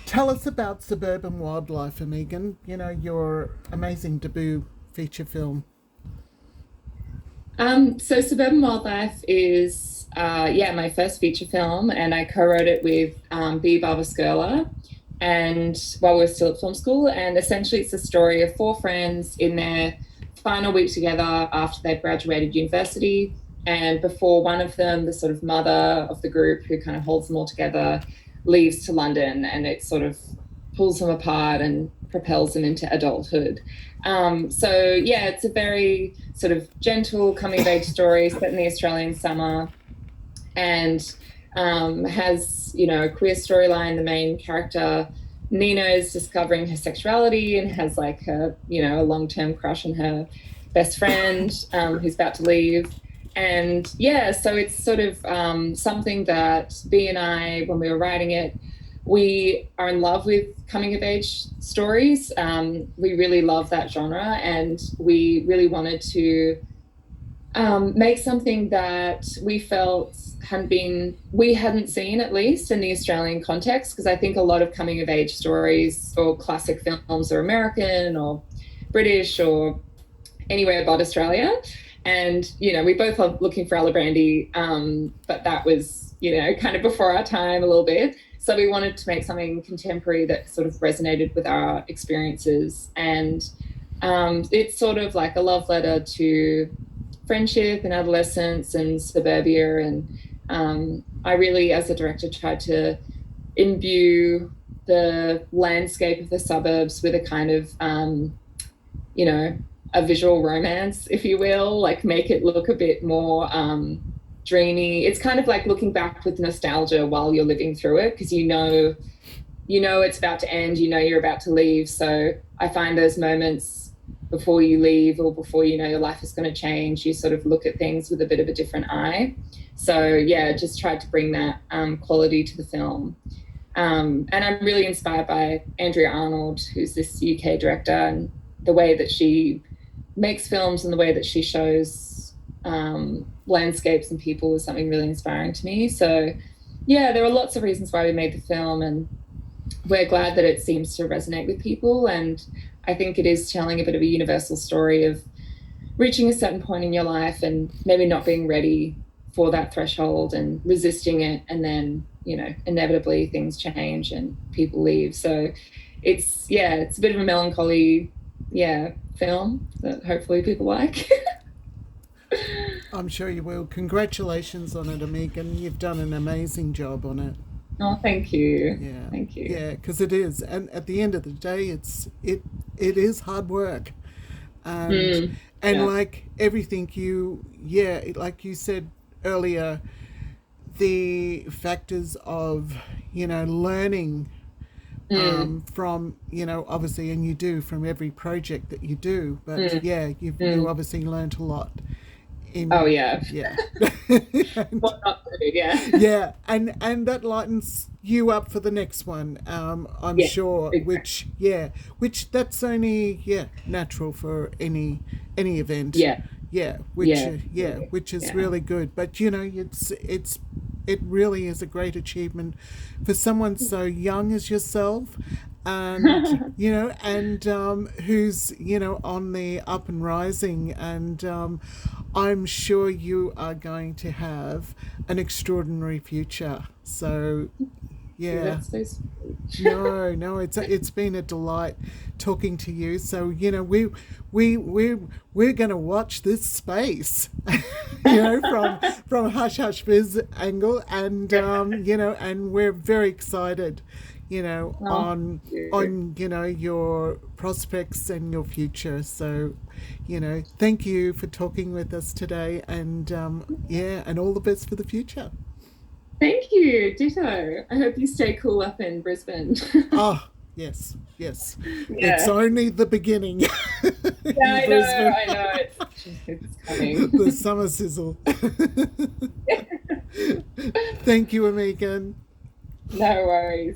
Tell us about Suburban Wildlife, Imogen. Your amazing debut feature film. So Suburban Wildlife is, my first feature film, and I co-wrote it with B. Barbara, and while we were still at film school, and essentially it's the story of four friends in their final week together after they've graduated university, and before one of them, the sort of mother of the group who kind of holds them all together, leaves to London, and it sort of pulls them apart and propels them into adulthood. So yeah, it's a very sort of gentle coming of age story set in the Australian summer, and has a queer storyline. The main character Nina is discovering her sexuality and has like a long term crush on her best friend who's about to leave. And yeah, so it's sort of something that B and I, when we were writing it, we are in love with coming of age stories. We really love that genre, and we really wanted to make something that we felt we hadn't seen, at least in the Australian context, because I think a lot of coming of age stories or classic films are American or British or anywhere but Australia. And, we both love Looking for Alibrandi, but that was, kind of before our time a little bit. So we wanted to make something contemporary that sort of resonated with our experiences. And it's sort of like a love letter to friendship and adolescence and suburbia. And I really, as a director, tried to imbue the landscape of the suburbs with a kind of, a visual romance, if you will, like make it look a bit more dreamy. It's kind of like looking back with nostalgia while you're living through it, because it's about to end, you're about to leave. So I find those moments before you leave or before your life is going to change, you sort of look at things with a bit of a different eye. So yeah, just tried to bring that quality to the film. And I'm really inspired by Andrea Arnold, who's this UK director, and the way that she makes films and the way that she shows landscapes and people is something really inspiring to me. So yeah, there are lots of reasons why we made the film, and we're glad that it seems to resonate with people. And I think it is telling a bit of a universal story of reaching a certain point in your life and maybe not being ready for that threshold and resisting it, and then inevitably things change and people leave. So it's a bit of a melancholy film that hopefully people like. I'm sure you will. Congratulations on it, Imogen. You've done an amazing job on it. Oh, thank you. Yeah, Thank you. yeah, because it is, and at the end of the day, it is hard work, and Mm, and yeah. like everything like you said earlier, the factors of learning Mm, from obviously, and you do from every project that you do, but mm, yeah, you mm. obviously learned a lot Oh, in yeah. yeah. and What not to do, yeah. yeah, and that lightens you up for the next one, I'm Yeah, sure, exactly. which that's only natural for any event, Yeah, which yeah, which is yeah. really good. But it really is a great achievement for someone so young as yourself, and who's on the up and rising, and I'm sure you are going to have an extraordinary future. So Yeah, yeah, that's so sweet. no, it's been a delight talking to you. So we're going to watch this space, from Hush Hush Biz angle, and and we're very excited, Oh, on thank you. your prospects and your future. So, thank you for talking with us today, and and all the best for the future. Thank you. Ditto. I hope you stay cool up in Brisbane. Oh, yes, yes. It's Yeah. only the beginning Yeah, in I know. Brisbane. I know. It's coming. The summer sizzle. Thank you, Amigan. No worries.